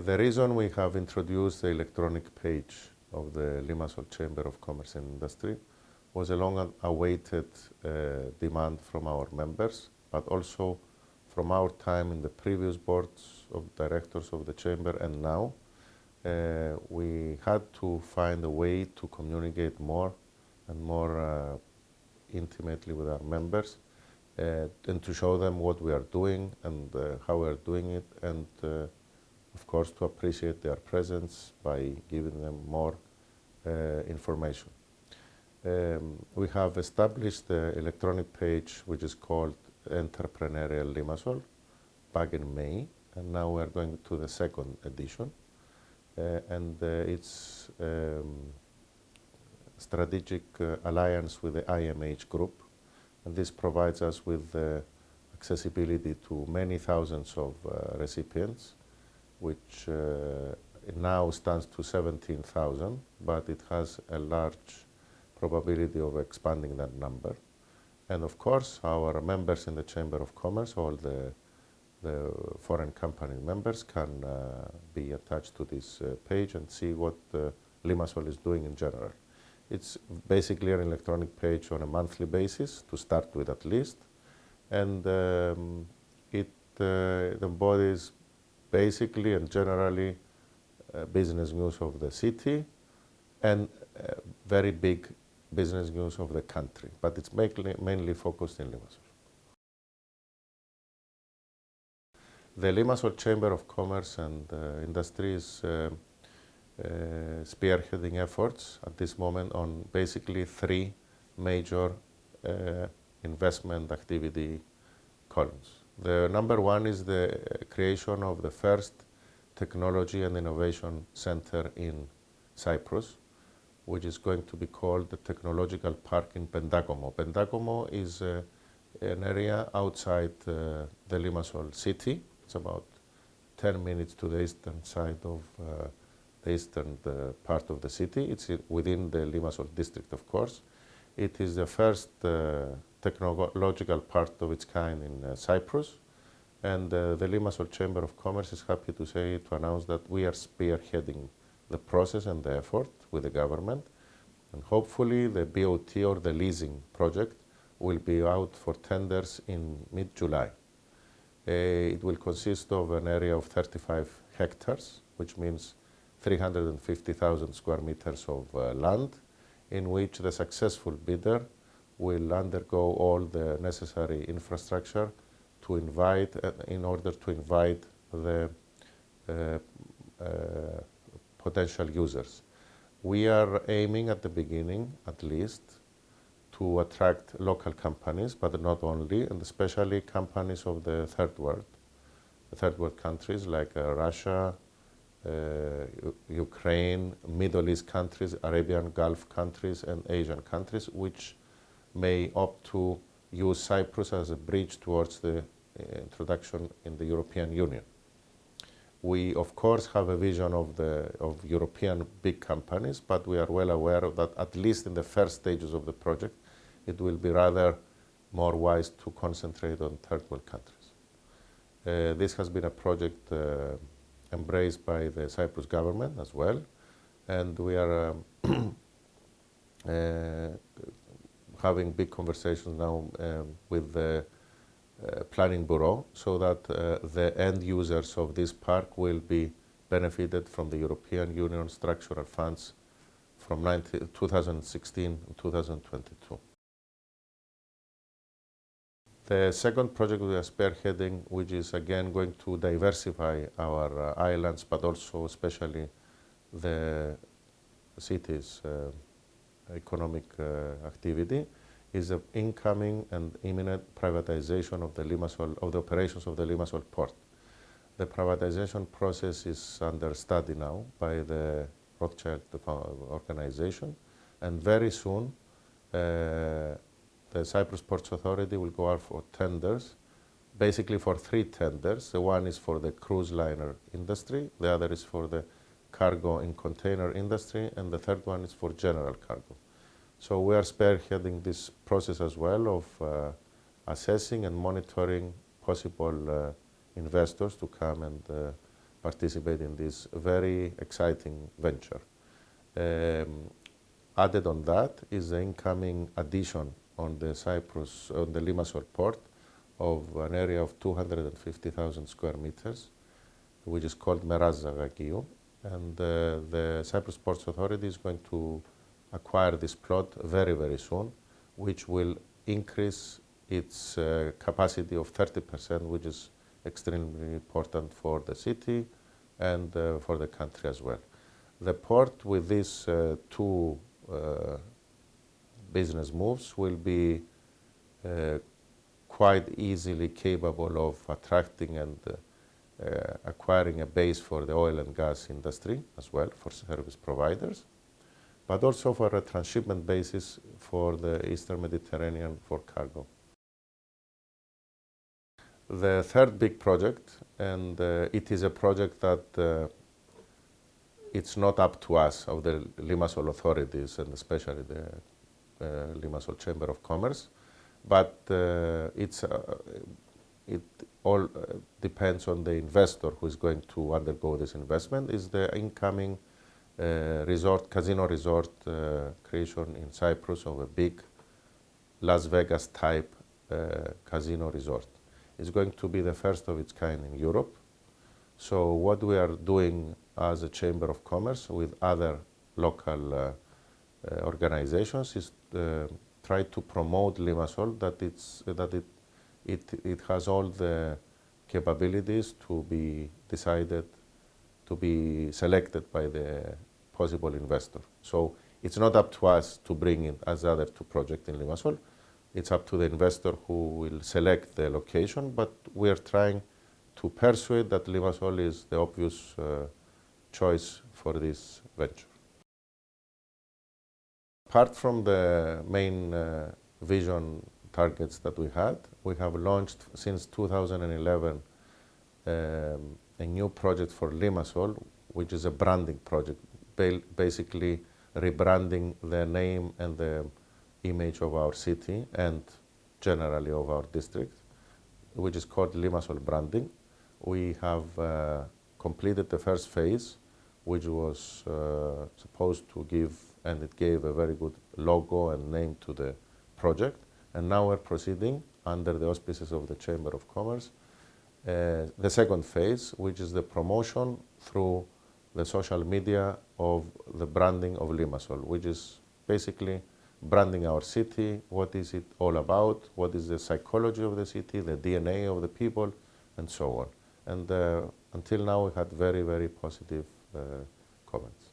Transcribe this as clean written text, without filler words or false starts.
The reason we have introduced the electronic page of the Limassol Chamber of Commerce and Industry was a long-awaited demand from our members, but also from our time in the previous boards of directors of the Chamber and now. We had to find a way to communicate more and more intimately with our members and to show them what we are doing and how we are doing it, and of course to appreciate their presence by giving them more information. We have established the electronic page which is called Entrepreneurial Limassol back in May, and now we are going to the second edition. It's strategic alliance with the IMH group, and this provides us with accessibility to many thousands of recipients, which now stands to 17,000, but it has a large probability of expanding that number. And of course, our members in the Chamber of Commerce, all the foreign company members, can be attached to this page and see what Limassol is doing in general. It's basically an electronic page on a monthly basis, to start with at least, and it embodies basically and generally business news of the city and very big business news of the country, but it's mainly focused in Limassol. The Limassol Chamber of Commerce and Industry is spearheading efforts at this moment on basically three major investment activity columns. The number one is the creation of the first technology and innovation center in Cyprus, which is going to be called the Technological Park in Pendakomo. Pendakomo is an area outside the Limassol city. It's about 10 minutes to the eastern side of the eastern part of the city. It's within the Limassol district, of course. It is the first technological part of its kind in Cyprus, and the Limassol Chamber of Commerce is happy to announce that we are spearheading the process and the effort with the government, and hopefully the BOT or the leasing project will be out for tenders in mid-July. It will consist of an area of 35 hectares, which means 350,000 square meters of land, in which the successful bidder will undergo all the necessary infrastructure to invite, in order to invite the potential users. We are aiming at the beginning, at least, to attract local companies, but not only, and especially companies of the third world countries like Russia, Ukraine, Middle East countries, Arabian Gulf countries, and Asian countries, which may opt to use Cyprus as a bridge towards the introduction in the European Union. We, of course, have a vision of European big companies, but we are well aware of that, at least in the first stages of the project, it will be rather more wise to concentrate on third world countries. This has been a project embraced by the Cyprus government as well, and we are having big conversations now with the planning bureau, so that the end users of this park will be benefited from the European Union structural funds from 2016 and 2022. The second project we are spearheading, which is again going to diversify our islands, but also especially the city's economic activity, is the incoming and imminent privatization of the operations of the Limassol port. The privatization process is under study now by the Rothschild organization, and very soon the Cyprus Ports Authority will go out for tenders, basically for three tenders. The one is for the cruise liner industry, the other is for the cargo and container industry, and the third one is for general cargo. So we are spearheading this process as well of assessing and monitoring possible investors to come and participate in this very exciting venture. Added on that is the incoming addition on the Cyprus, on the Limassol port, of an area of 250,000 square meters, which is called Meraza Gagiou. And the Cyprus Ports Authority is going to acquire this plot very, very soon, which will increase its capacity of 30%, which is extremely important for the city and for the country as well. The port with these two business moves will be quite easily capable of attracting and acquiring a base for the oil and gas industry as well, for service providers, but also for a transshipment basis for the Eastern Mediterranean for cargo. The third big project, and it is a project that it's not up to us, of the Limassol authorities, and especially the Limassol Chamber of Commerce, but it all depends on the investor who is going to undergo this investment, is the incoming casino resort creation in Cyprus of a big Las Vegas type casino resort. It's going to be the first of its kind in Europe. So what we are doing as a Chamber of Commerce with other local organizations is try to promote Limassol, that it has all the capabilities to be decided, to be selected by the possible investor. So it's not up to us to bring in as other two projects in Limassol. It's up to the investor who will select the location, but we are trying to persuade that Limassol is the obvious choice for this venture. Apart from the main vision targets that we had, we have launched since 2011 a new project for Limassol, which is a branding project, basically rebranding the name and the image of our city and generally of our district, which is called Limassol Branding. We have completed the first phase, which was supposed to give, and it gave a very good logo and name to the project. And now we're proceeding under the auspices of the Chamber of Commerce, the second phase, which is the promotion through the social media of the branding of Limassol, which is basically branding our city, what is it all about, what is the psychology of the city, the DNA of the people, and so on. And until now we had very, very positive comments.